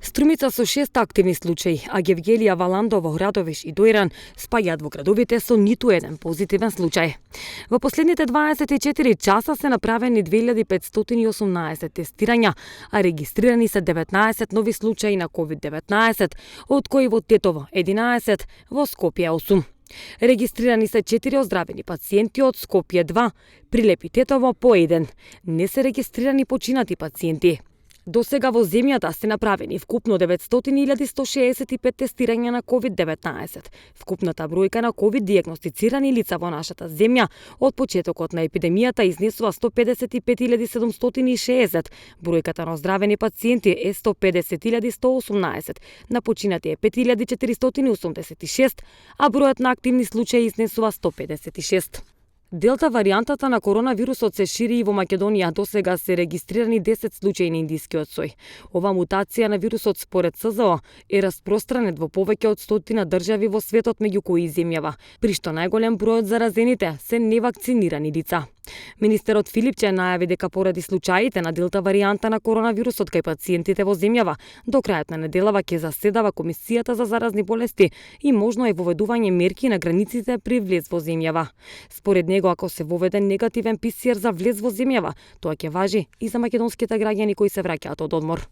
Струмица со 6 активни случаи, а Гевгелија, Валандово, Градовиш и Дојран спаѓаат во градовите со ниту еден позитивен случај. Во последните 24 часа се направени 2518 тестирања, а регистрирани се 19 нови случаи на COVID-19, од кои во Тетово 11, во Скопје 8. Регистрирани се 4 оздравени пациенти од Скопје 2, Прилеп и Тетово по 1. Не се регистрирани починати пациенти. До сега во земјата се направени вкупно 900.165 тестирања на COVID-19. Вкупната бројка на COVID дијагностицирани лица во нашата земја од почетокот на епидемијата изнесува 155.760. Бројката на оздравени пациенти е 150.118. На починати е 5.486, а бројот на активни случаи изнесува 156. Делта варијантата на коронавирусот се шири и во Македонија. До сега се регистрирани 10 случаи на индискиот сој. Ова мутација на вирусот според СЗО е распространет во повеќе од 100 држави во светот, меѓу кои и земјава, при што најголем број од заразените се невакцинирани лица. Министерот Филипче најави дека поради случаите на делта варијанта на коронавирусот кај пациентите во земјава, до крајот на неделава ќе заседава Комисијата за заразни болести и можно е воведување мерки на границите при влез во земјава. Според него, ако се воведе негативен ПСР за влез во земјава, тоа ќе важи и за македонските граѓани кои се враќаат од одмор.